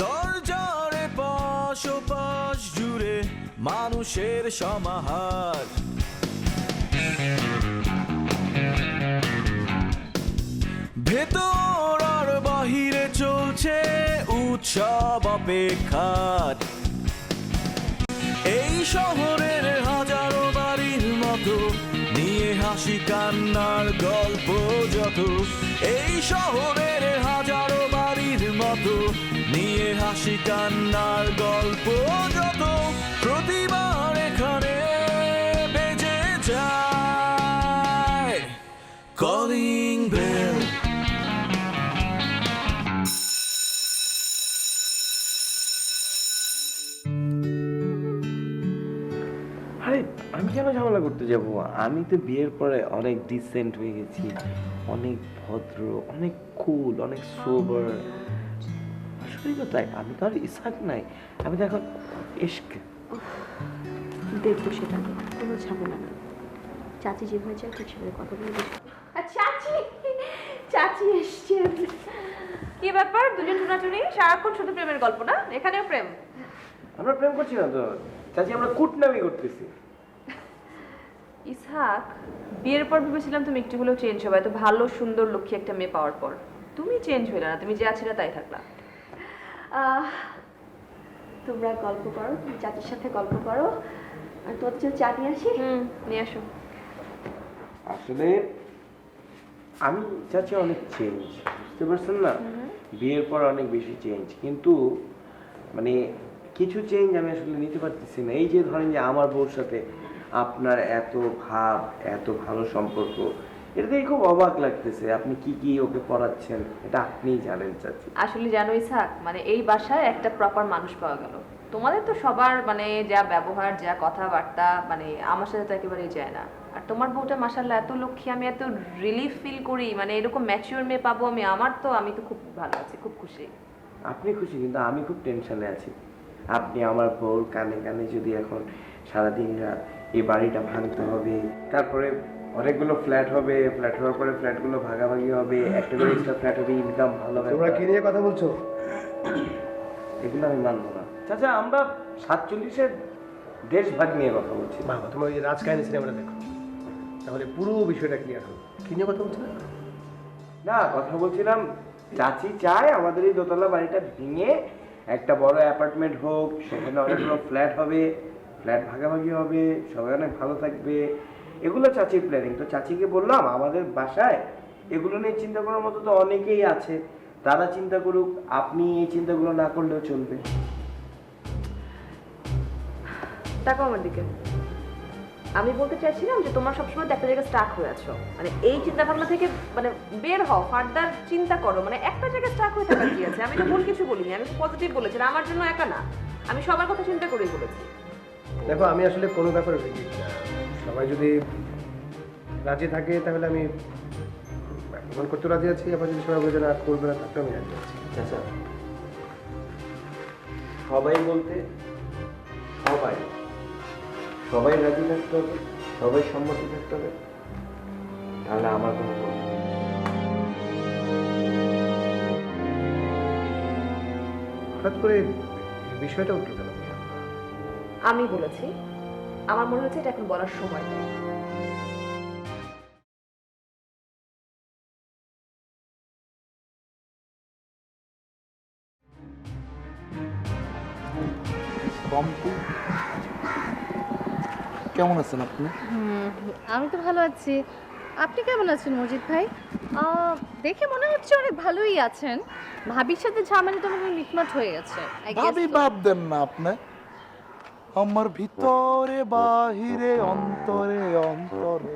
দরজারে পাশ ও পাশ জুড়ে মানুষের সমাহার, ভেতর আর বাহিরে চলছে উৎসব অপেক্ষার। এই শহরের হাজারো বাড়ির মতো নিয়ে হাসি কান্নার গল্প যত, এই শহরের হাজারো বাড়ির মতো নিয়ে হাসি কান্নার গল্প যত, প্রতিবার এখানে বেজে যায় কলিং বেল। আরে আমি কেন ঝামেলা করতে যাব? আমি তো বিয়ের পরে অনেক ডিসেন্ট হয়ে গেছি, অনেক ভদ্র, অনেক কুল, অনেক সোবার। আসলেই তো তাই, আমি তো আর ইসাক নাই, আমি তো এখন ইশক। দেখবো সেটা কোনো ঝামেলা না। চাচি যে হয়েছে একটু ছেলে কথা বলে দেখো। চাচি, চাচি এসছেন। কি ব্যাপার, দুজন টুনাটুনি সারাক্ষণ শুধু প্রেমের গল্প না? এখানেও প্রেম? আমরা প্রেম করছি না তো চাচি, আমরা কুটনামি করতেছি। ইসহাক, বিয়ের পর ভেবেছিলাম তুমি একটু হলেও চেঞ্জ হবে, এত ভালো সুন্দর লক্ষ্মী একটা মেয়ে পাওয়ার পর তুমি চেঞ্জ হইলে না, তুমি যা ছিল তাই থাকলা। তোমরা গল্প করো, তুমি চাচির সাথে গল্প করো, আর তোর যে চা নিয়ে আসি। নিয়ে আসো। আসলে আমি চাচি অনেক চেঞ্জ, বুঝতে পারছেন না? বিয়ের পর অনেক বেশি চেঞ্জ, কিন্তু মানে কিছু চেঞ্জ আমি আসলে নিতে পারতেছি না। এই যে ধরেন যে আমার বউর সাথে আপনার এত ভাব, এত ভালো সম্পর্ক, এটা দেখে খুব অবাক লাগতেছে। আপনি কি কি ওকে পড়াচ্ছেন এটা আপনিই জানেন চাচি। আসলে জানো ইসহাক, মানে এই বাসায় একটা প্রপার মানুষ পাওয়া গেল। তোমাদের তো সবার মানে যা ব্যবহার, যা কথাবার্তা, মানে আমার সাথে তো একেবারেই যায় না। আর তোমার বউটা মাশাআল্লাহ এত লক্ষ্মী, আমি এত রিলিফ ফিল করি, মানে এরকম ম্যাচিওর মেয়ে পাবো আমি। আমি তো খুব ভালো আছি, খুব খুশি। আপনি খুশি, কিন্তু আমি খুব টেনশনে আছি। আপনি আমার বউর কানে কানে যদি এখন সারাদিন রাত এই বাড়িটা ভাঙতে হবে, তারপরে অনেকগুলো ফ্ল্যাট হবে, ফ্ল্যাট হওয়ার পরে ফ্ল্যাটগুলো ভাগাভাগি হবে, একটা করে এক্সট্রা ফ্ল্যাট হবে, ইনকাম ভালো হবে। তোমরা কি নিয়ে কথা বলছো? এগুলো আমি মানবো না চাচা। আমরা 47-এর দেশ ভাগ নিয়ে কথা বলছি। বাবা, তোমরা ওই যে রাজকাহিনী সিনেমাটা দেখো, তাহলে পুরো বিষয়টা ক্লিয়ার হবে। কি নিয়ে কথা বলছো? না, কথা বলছিলাম চাচি চায় আমাদের এই দোতলা বাড়িটা ভেঙে একটা বড় অ্যাপার্টমেন্ট হোক, সেখানে অনেকগুলো ফ্ল্যাট হবে, ফ্ল্যাট ভাগাভাগি হবে, সবাই অনেক ভালো থাকবে। এগুলো চাচির প্ল্যানিং। তো চাচিকে বললাম আমাদের বাসায় এগুলো নিয়ে চিন্তা করার মতো তো অনেকেই আছে, তারা চিন্তা করুক, আপনি এই চিন্তাগুলো না করলেও চলবে। দেখো আমার দিকে, আমি বলতে চাইছিলাম যে তোমার সবসময় একটা জায়গায় স্টাক হয়ে আছো, মানে এই চিন্তা ভাবনা থেকে মানে বের হও, ফার্দার চিন্তা করো। মানে একটা জায়গায় স্টাক হয়ে থাকার কি আছে? আমি তো ভুল কিছু বলিনি, আমি পজিটিভ বলেছি। আমার জন্য একা না, আমি সবার কথা চিন্তা করেই বলেছি। দেখো, আমি আসলে কোনো ব্যাপারে রেডি না। সবাই যদি রাজি থাকে তাহলে আমি এখন করতে রাজি আছি, আবার যদি সবাই বলে না করবে না তাহলে আমি রাজি আছি। আচ্ছা, সবাই বলতে সবাই সবাই রাজি থাকতে হবে, সবাই সম্মতি থাকতে হবে, তাহলে আমার কোনো প্রবলেম নেই। হঠাৎ করে বিষয়টা উঠলো কেন? আমি বলেছি, আমার মনে হচ্ছে এটা এখন বলার সময় নেই। কেমন আছেন আপনি? আমি তো ভালো আছি। আপনি কেমন আছেন মজিদ ভাই? দেখে মনে হচ্ছে অনেক ভালোই আছেন। ভাবির সাথে ঝামেলা তো মনে মিটমাট হয়ে গেছে। ভাবি বাদ দেন না আপনি। আমার ভিতরে বাহিরে অন্তরে অন্তরে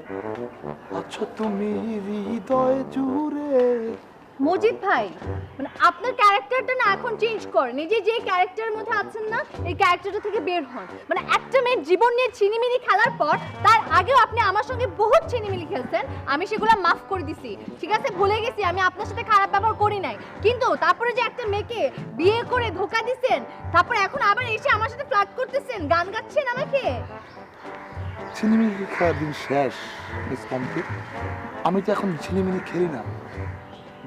আছো তুমি হৃদয় জুড়ে। মজিদ ভাই, মানে আপনার ক্যারেক্টারটা না এখন চেঞ্জ করেন। এই যে ক্যারেক্টারের মধ্যে আছেন না, এই ক্যারেক্টারটা থেকে বের হন। মানে একটা মেয়ের জীবন নিয়ে ছিনিমিনি খেলার পর তার আগেও আপনি আমার সঙ্গে বহুত ছিনিমিনি খেলছেন, আমি সেগুলো মাফ করে দিছি। ঠিক আছে, ভুলে গেছি, আমি আপনার সাথে খারাপ ব্যবহার করি নাই। কিন্তু তারপরে যে একটা মেয়েকে বিয়ে করে ধোকা দিচ্ছেন, তারপর এখন আবার এসে আমার সাথে ফ্লার্ট করতেছেন, গান গাচ্ছেন আমাকে। ছিনিমিনি খেলার দিন শেষ মিস পম্পি। আমি তো এখন ছিনিমিনি খেলি না,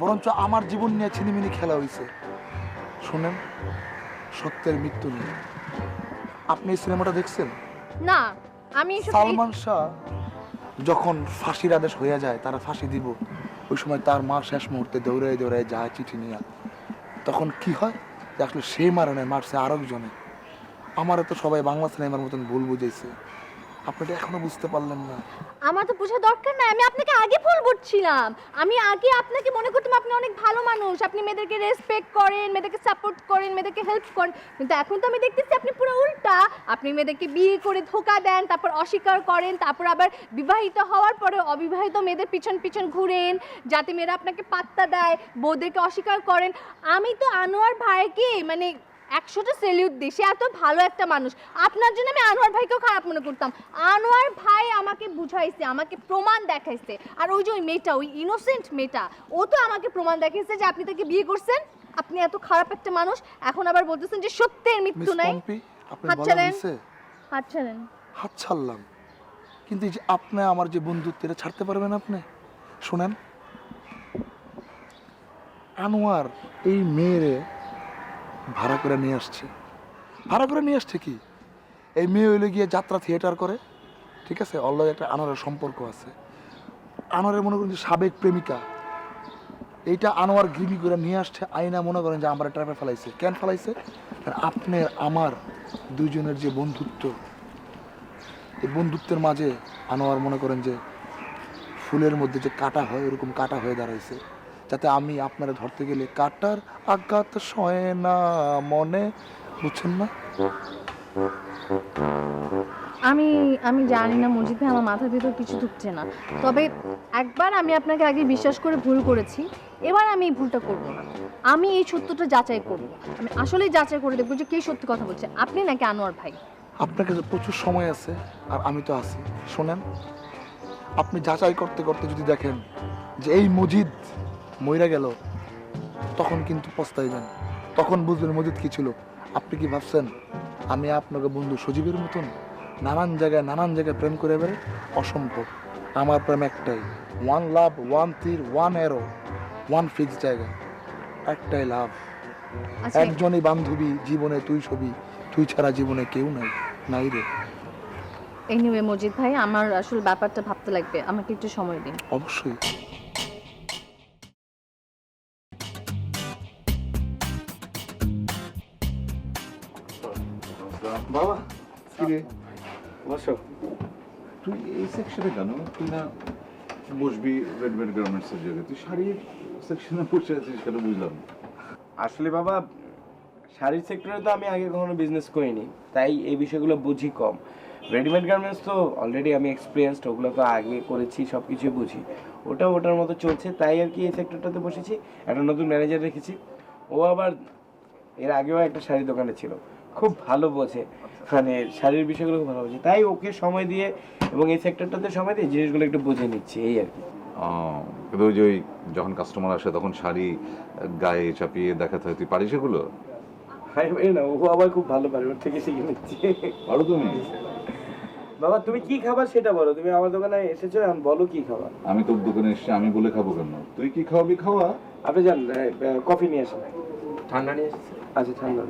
বরঞ্চ আমার জীবন নিয়ে ছিনিমিনি খেলা হয়েছে। শুনেন, সত্যের মৃত্যু নেই। আপনি এই সিনেমাটা দেখছেন? না, আমি এসব সালমান শাহ যখন ফাঁসির আদেশ হয়ে যায়, তারা ফাঁসি দিব, ওই সময় তার মা শেষ মুহূর্তে দৌড়ায় দৌড়ায় যায় চিঠি নিয়ে। তখন কি হয় যে আসলে সেই মারে নয়, মারছে আরেকজনে। আমারও তো সবাই বাংলা সিনেমার মতন ভুল বুঝেছে, আপনি তো এখনো বুঝতে পারলেন না। আমার তো বোঝার দরকার নাই, আমি আপনাকে আগে ভুল বুঝছিলাম। আমি আগে আপনাকে মনে করতাম আপনি অনেক ভালো মানুষ, আপনি মেয়েদেরকে রেসপেক্ট করেন, মেয়েদেরকে সাপোর্ট করেন, মেয়েদেরকে হেল্প করেন। কিন্তু এখন তো আমি দেখতেছি আপনি পুরো উল্টা। আপনি মেয়েদেরকে বিয়ে করে ধোঁকা দেন, তারপর অস্বীকার করেন, তারপর আবার বিবাহিত হওয়ার পরে অবিবাহিত মেয়েদের পিছন পিছন ঘুরেন যাতে মেয়েরা আপনাকে পাত্তা দেয়, বউদেরকে অস্বীকার করেন। আমি তো আনোয়ার ভাইকে মানে 100টা সেলিউট দিই, সে এত ভালো একটা মানুষ। আপনার জন্য আমি আনোয়ার ভাইকেও খারাপ মনে করতাম। আনোয়ার ভাই আমাকে বুঝাইছে, আমাকে প্রমাণ দেখাইছে। আর ওই যে ওই মেয়েটা, ওই ইনোসেন্ট মেয়েটা, ও তো আমাকে প্রমাণ দেখাইছে যে আপনি তাকে বিয়ে করছেন। আপনি এত খারাপ একটা মানুষ, এখন আবার বলতেছেন যে সত্যের মৃত্যু মিস নাই। পম্পি, আপনার হাত বলা ছাড়েন। হয়েছে? হাত ছাড়েন। হাত ছাড়লাম, কিন্তু এই যে আপনি আমার যে বন্ধুত্ব, এটা ছাড়তে পারবেন আপনি? শুনেন, আনোয়ার এই মেয়েরে ভাড়া করে নিয়ে আসছে। ভাড়া করে নিয়ে আসছে কি, এই মেয়ে হইলে গিয়ে যাত্রা থিয়েটার করে, ঠিক আছে? অলরেডি একটা আনোয়ারের সম্পর্ক আছে। আনোয়ারের মনে করেন যে সাবেক প্রেমিকা, এইটা আনোয়ার গিরি করে নিয়ে আসছে। আইনা মনে করেন যে আমার ট্র্যাপে ফেলাইছে। কেন ফেলাইছে? আপনার আমার দুইজনের যে বন্ধুত্ব, এই বন্ধুত্বের মাঝে আনোয়ার মনে করেন যে ফুলের মধ্যে যে কাটা হয়, ওরকম কাটা হয়ে দাঁড়াইছে, যাতে আমি আপনারা ধরতে গেলে কাটার আঘাত সয় না মনে। বুঝছেন না? আমি জানি না মজিদ ভাই, আমার মাথার ভিতর কিছু ঢুকছে না। তবে একবার আমি আপনাকে আগে বিশ্বাস করে ভুল করেছি, এবার আমি এই ভুলটা করব না। আমি এই সত্যটা যাচাই করব, আমি আসলেই যাচাই করে দেখবো যে কে সত্যি কথা বলছে, আপনি নাকি আনোয়ার ভাই। আপনার কাছে প্রচুর সময় আছে, আর আমি তো আছি। শোনেন, আপনি যাচাই করতে করতে যদি দেখেন যে এই মজিদ মইরা গেল, তখন কিন্তু পস্তাইবেন। তখন বুঝবেন মজিদ কি ছিল। আপনি কি ভাবছেন আমি আপনাকে বন্ধু সজীবের মতন নানান জায়গায় প্রেম করে বেড়ে? অসম্ভব। আমার প্রেম একটাই, ওয়ান লাভ, ওয়ান তীর, ওয়ান অ্যারো, ওয়ান ফিক্স জায়গা, একটাই লাভ। আচ্ছা, একজনই বান্ধবী জীবনে, তুই ছবি, তুই ছাড়া জীবনে কেউ নাই, নাই রে। এনিওয়ে মজিদ ভাই, আমার আসলে ব্যাপারটা ভাবতে লাগবে, আমাকে একটু সময় দিন। অবশ্যই। বাবা, কি রে? বসো। তুই এই সেকশনে কেন? তুই না বসবি রেডিমেড গার্মেন্টসের জায়গায়, তুই শাড়ির সেকশনে বসে আছিস কেন বুঝলাম না। আসলে বাবা, শাড়ির সেক্টরে তো আমি আগে কখনো বিজনেস করিনি, তাই এই বিষয়গুলো বুঝি কম। রেডিমেড গার্মেন্টস তো অলরেডি আমি এক্সপিরিয়েন্সড, ওগুলো তো আগে করেছি, সব কিছুই বুঝি। ওটার মতো চলছে, তাই আর কি এই সেক্টরটাতে বসেছি। একটা নতুন ম্যানেজার রেখেছি, ও আবার এর আগেও একটা শাড়ির দোকানে ছিল, খুব ভালো বোঝে, মানে শাড়ির বিষয়গুলো খুব ভালো বোঝে। তাই ওকে সময় দিয়ে এবং এই সেক্টরটাতে সময় দিয়ে জিনিসগুলো একটু বুঝে নিচ্ছি, এই আর কি। কিন্তু ওই যে ওই যখন কাস্টমার আসে তখন শাড়ি গায়ে চাপিয়ে দেখাতে হয়, তুই পারিস এগুলো? হাই ভাই না, ও আবার খুব ভালো পারে, ওর থেকে শিখে নিচ্ছি। পারো তুমি? বাবা, তুমি কি খাবার সেটা বলো। তুমি আমার দোকানে এসেছো, এখন বলো কি খাবার। আমি তোর দোকানে এসে আমি বলে খাবো কেন? তুই কি খাওয়াবি খাওয়া। আপনি যান, কফি নিয়ে আসেন। ঠান্ডা নিয়ে এসেছি? আচ্ছা, ঠান্ডা।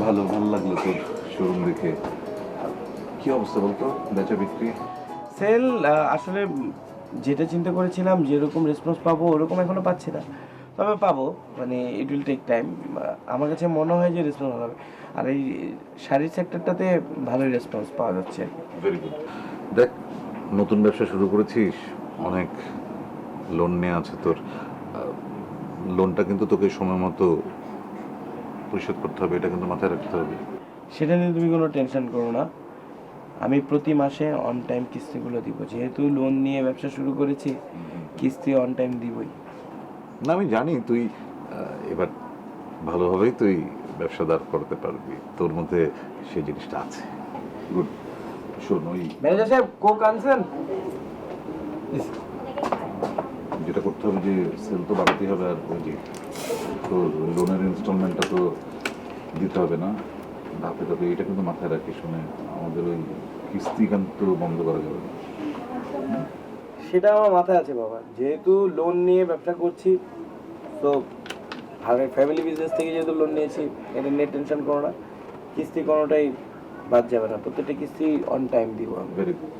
ভালো লাগলো তোর শোরুম দেখে। কি অবস্থা বলতো, বেচা বিক্রি? সেল আসলে যেটা চিন্তা করেছিলাম যেরকম রেসপন্স পাবো ওরকম এখনো পাচ্ছি না, তবে পাবো, মানে ইট উইল টেক টাইম। আমার কাছে মনে হয় যে রেসপন্স ভালো হবে, আর এই শাড়ির সেক্টরটাতে ভালোই রেসপন্স পাওয়া যাচ্ছে আর কি। Very good. দেখ, নতুন ব্যবসা শুরু করেছিস, অনেক লোন নেওয়া আছে তোর। লোনটা কিন্তু তোকে সময় মতো পরিশোধ করতে হবে, এটা কিন্তু মাথায় রাখতে হবে। সেটা নিয়ে তুমি কোনো টেনশন করো না, আমি প্রতি মাসে অন টাইম কিস্তিগুলো দিব। যেহেতু লোন নিয়ে ব্যবসা শুরু করেছি, কিস্তি অন টাইম দিবই। না, আমি জানি তুই এবার ভালোভাবেই তুই ব্যবসা দাঁড় করতে পারবি, তোর মধ্যে সেই জিনিসটা আছে। গুড। শোন, ওই ম্যানেজার সাহেব, কোক আনছেন? যেটা করতে হবে যে সেল তো বাড়াতেই হবে, আর ওই যে তোর লোনের ইনস্টলমেন্টটা তো দিতে হবে না, ধাপে ধাপে এটা কিন্তু মাথায় রাখিস, শুনে আমাদের ওই কিস্তি কিন্তু বন্ধ করা যাবে না। সেটা আমার মাথায় আছে বাবা, যেহেতু লোন নিয়ে ব্যবসা করছি, তো ফ্যামিলি বিজনেস থেকে যেহেতু লোন নিয়েছি, এটা নিয়ে টেনশন করো না, কিস্তি কোনোটাই বাদ যাবে না, প্রত্যেকটা কিস্তি অন টাইম দিব আমি। Very good.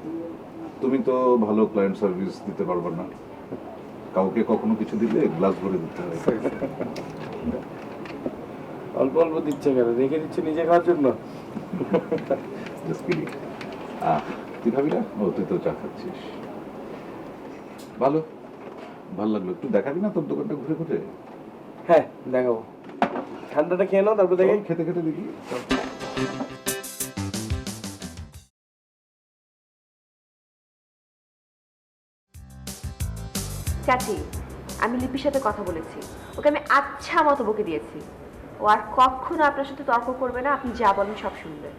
তুমি তো ভালো ক্লায়েন্ট সার্ভিস দিতে পারবে না, কাউকে কখনো কিছু দিলে গ্লাস ভরে দিতে হয়। অল্প অল্প দিচ্ছে কেন, রেখে দিচ্ছে নিজে খাওয়ার জন্য। Just kidding. তুই খাবি না? ও তুই তো চা খাচ্ছিস, ভালো ভালো লাগলো। একটু দেখাবি না তোর দোকানটা ঘুরে ঘুরে? হ্যাঁ দেখাবো, ঠান্ডাটা খেয়ে নাও তারপর দেখে। খেতে খেতে দেখি। চাচি, আমি লিপির সাথে কথা বলেছি, ওকে আমি আচ্ছা মতো বকে দিয়েছি। ও আর কখনো আপনার সাথে তর্ক করবে না, আপনি যা বলেন সব শুনবে।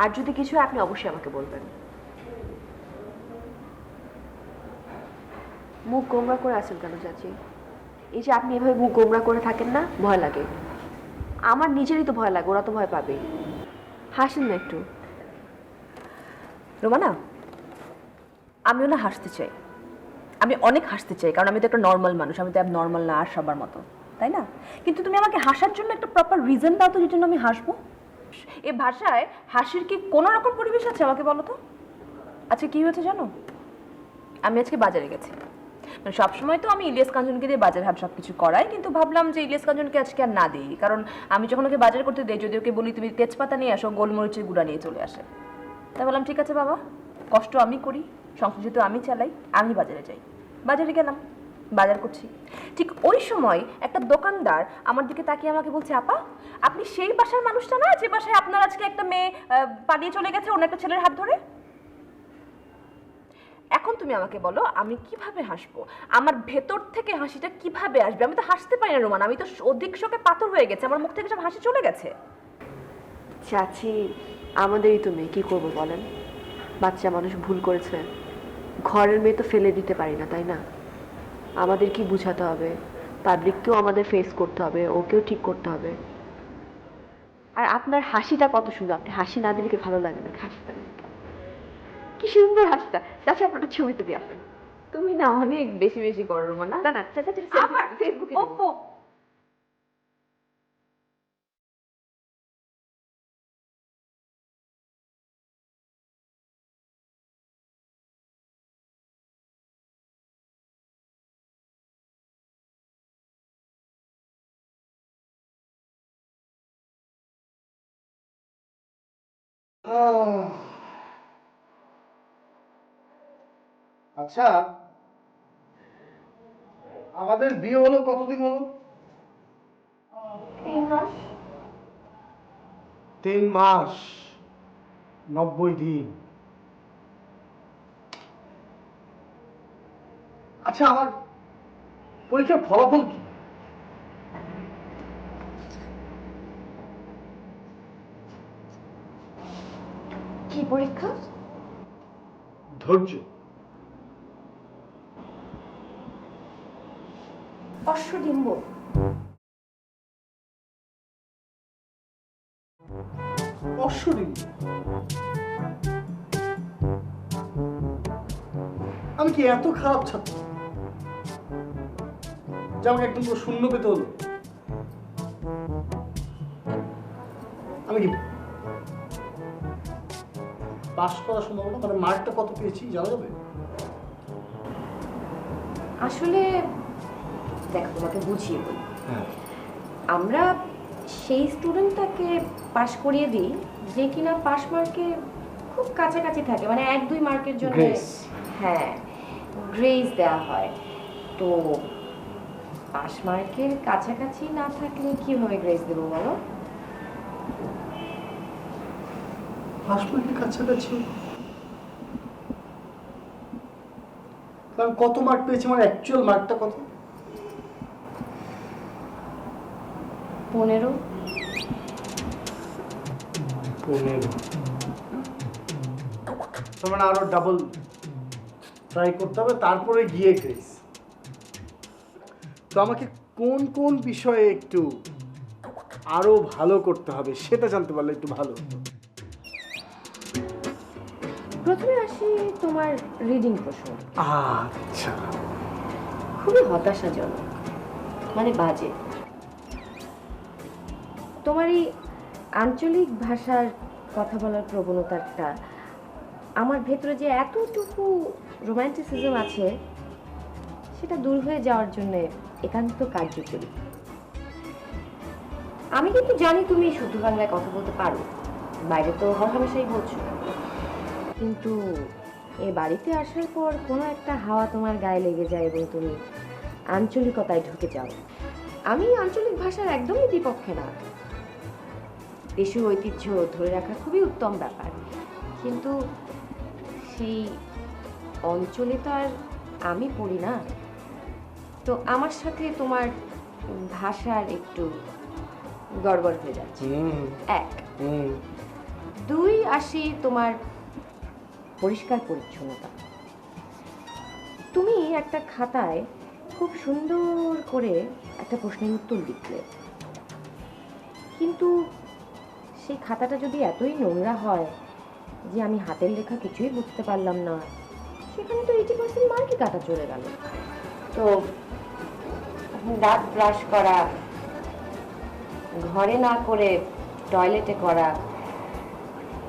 আর যদি কিছু হয় আপনি অবশ্যই আমাকে বলবেন। মুখ গোমরা করে আছেন কেন চাচি? এই যে আপনি এভাবে মুখ গোমরা করে থাকেন না, ভয় লাগে। আমার নিজেরই তো ভয় লাগে, ওরা তো ভয় পাবে। হাসেন না একটু। রোমানা, আমিও না হাসতে চাই, আমি অনেক হাসতে চাই, কারণ আমি তো একটা নর্মাল মানুষ, আমি তো নর্মাল না আর সবার মতো, তাই না? কিন্তু তুমি আমাকে হাসার জন্য একটা প্রপার রিজন দাও তো, যেটার জন্য আমি হাসবো। এই ভাষায় হাসির কি কোনো রকম পরিবেশ আছে আমাকে বলো তো? আচ্ছা কি হয়েছে জানো, আমি আজকে বাজারে গেছি। মানে সবসময় তো আমি ইলিয়াস কাঞ্চনকে দিয়ে বাজার হাট সব কিছু করাই, কিন্তু ভাবলাম যে ইলিয়াস কাঞ্চনকে আজকে আর না দিই, কারণ আমি যখন ওকে বাজার করতে দিই, যদি ওকে বলি তুমি তেজপাতা নিয়ে আসো, গোলমরিচের গুঁড়া নিয়ে চলে আসে। তাই বললাম ঠিক আছে বাবা, কষ্ট আমি করি, সংসার যেহেতু আমি চালাই, আমি বাজারে যাই। বাজারে গেলাম, বাজার করছি, ঠিক ওই সময় একটা দোকানদার আমার দিকে তাকিয়ে আমাকে বলছে, আপা আপনি সেই বাসার মানুষটা না যে বাসায় আপনার আজকে একটা মেয়ে পালিয়ে চলে গেছে অন্য একটা ছেলের হাত ধরে? এখন তুমি আমাকে বলো আমি কিভাবে হাসবো, আমার ভেতর থেকে হাসিটা কিভাবে আসবে? আমি তো হাসতে পারি না রোমান, আমি তো অধিক শোকে পাথর হয়ে গেছে, আমার মুখ থেকে সব হাসি চলে গেছে। চাচি, আমাদেরই তো মেয়ে, কি করবো বলেন? বাচ্চা মানুষ ভুল করেছে, ঘরের মেয়ে তো ফেলে দিতে পারি না, তাই না? আমাদের কি বুঝাতে হবে, পাবলিককেও আমাদের ফেস করতে হবে, ওকেও ঠিক করতে হবে। আর আপনার হাসিটা কত সুন্দর, আপনি হাসি না দিলে কি ভালো লাগে না? হাসতেন, কি সুন্দর হাসিটা। চাচা আপনার ছবি তো দিয়ে আসেন। তুমি না অনেক বেশি বেশি করো রোমানা। না না চাচা ফেসবুকে দেবো। আচ্ছা, আমাদের বিয়ে হলো কতদিন হলো? 3 মাস। 3 মাস, 90 দিন। আচ্ছা, আমার পরীক্ষার ফলাফল কি? কি পরীক্ষা? ধৈর্য। অশ্বডিম্ব। অশ্বডিম্ব? আমি কি এত খারাপ ছাত্র যে আমাকে একদম পুরো শূন্য পেতে হলো? আমি কি পাস করার সম্ভাবনা, মানে মার্কটা কত পেয়েছি জানা যাবে? আসলে দেখো তোমাকে বুঝিয়ে বলি, হ্যাঁ। আমরা সেই স্টুডেন্টটাকে পাশ করিয়ে দিই যে কিনা পাস মার্কে খুব কাছাকাছি থাকে, মানে 1-2 মার্কের জন্য। গ্রেস। হ্যাঁ, গ্রেস দেওয়া হয়। তো পাস মার্কের কাছাকাছি না থাকলে কিভাবে গ্রেস দেবো বলো? পাস মার্কের কাছাকাছি আমি কত মার্ক পেয়েছি, মানে অ্যাকচুয়াল মার্কটা কত? 15। 15। তার মানে আরো ডাবল ট্রাই করতে হবে, তারপরে গিয়ে গ্রেস। তো আমাকে কোন কোন বিষয়ে একটু আরো ভালো করতে হবে সেটা জানতে পারলে একটু ভালো হতো। প্রথমে আসি তোমার রিডিং প্রশ্ন। আচ্ছা, খুবই হতাশাজনক, মানে বাজে। তোমার এই আঞ্চলিক ভাষার কথা বলার প্রবণতাটা আমার ভেতরে যে এতটুকু রোম্যান্টিসিজম আছে সেটা দূর হয়ে যাওয়ার জন্য একান্ত কার্যকরী। আমি কিন্তু জানি তুমি শুদ্ধ বাংলায় কথা বলতে পারো, বাইরে তো হরহামেশাই বলছো, কিন্তু এ বাড়িতে আসার পর কোনো একটা হাওয়া তোমার গায়ে লেগে যায় এবং তুমি আঞ্চলিকতায় ঢুকে যাও। আমি আঞ্চলিক ভাষার একদমই বিপক্ষে না, দেশীয় ঐতিহ্য ধরে রাখা খুবই উত্তম ব্যাপার, কিন্তু সেই অঞ্চলে তো আর আমি পড়ি না, তো আমার সাথে তোমার ভাষার একটু গড়বড় হয়ে যাচ্ছে। এক, দুই আসি তোমার পরিষ্কার পরিচ্ছন্নতা। তুমি একটা খাতায় খুব সুন্দর করে একটা প্রশ্নের উত্তর লিখলে, কিন্তু সেই খাতাটা যদি এতই নোংরা হয় যে আমি হাতের লেখা কিছুই বুঝতে পারলাম না, সেখানে তো 80% মার্কই কাটা চলে গেল। তো দাঁত ব্রাশ করা, ঘরে না করে টয়লেটে করা,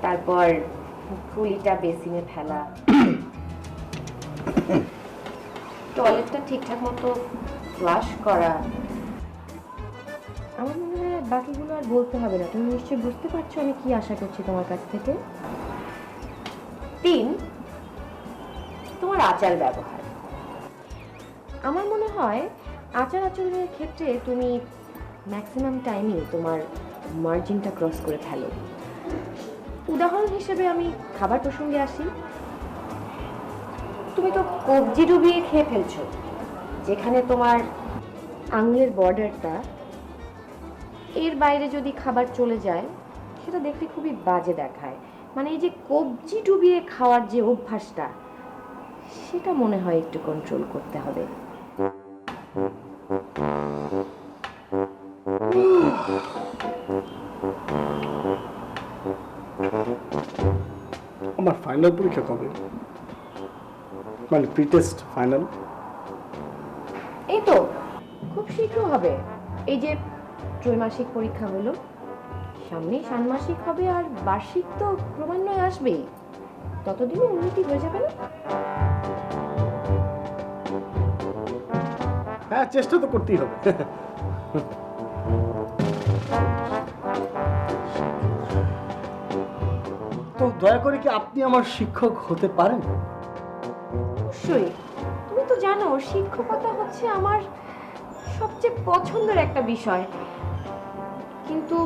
তারপর ফুলিটা বেসিনে ফেলা, টয়লেটটা ঠিকঠাক মতো ফ্লাশ করা, আমার মনে হয় বাকিগুলো আর বলতে হবে না, তুমি নিশ্চয়ই বুঝতে পারছো আমি কি আশা করছি তোমার কাছ থেকে। তিন, তোমার আচার ব্যবহার। আমার মনে হয় আচার আচরণের ক্ষেত্রে তুমি ম্যাক্সিমাম টাইমই তোমার মার্জিনটা ক্রস করে ফেলো। উদাহরণ হিসেবে আমি খাবার প্রসঙ্গে আসি। তুমি তো কবজি ডুবিয়ে খেয়ে ফেলছো, যেখানে তোমার আঙুলের বর্ডারটা এর বাইরে যদি খাবার চলে যায় সেটা দেখতে খুবই বাজে দেখায়। মানে এই যে কবজি ডুবিয়ে খাওয়ার যে অভ্যাসটা, সেটা মনে হয় একটু কন্ট্রোল করতে হবে। আমার ফাইনাল পরীক্ষা কবে, মানে প্রি টেস্ট ফাইনাল? এই তো খুব শীঘ্র হবে। এই যে ত্রৈমাসিক পরীক্ষা হলো, সামনেই ষান্মাসিক হবে, আর বার্ষিক তো ক্রমান্বয়ে আসবেই, ততদিনে উন্নতি হয়ে যাবে না? হ্যাঁ, চেষ্টা তো করতেই হবে। তো দয়া করে কি আপনি আমার শিক্ষক হতে পারেন? অবশ্যই। তুমি তো জানো শিক্ষকতা হচ্ছে আমার সবচেয়ে পছন্দের একটা বিষয়, কিন্তু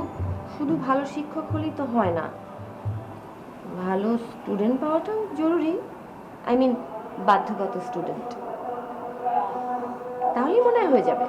শুধু ভালো শিক্ষক হলেই তো হয় না, ভালো স্টুডেন্ট পাওয়াটাও জরুরি। আই মিন বাধ্যগত স্টুডেন্ট, তাহলেই মনে হয় হয়ে যাবে।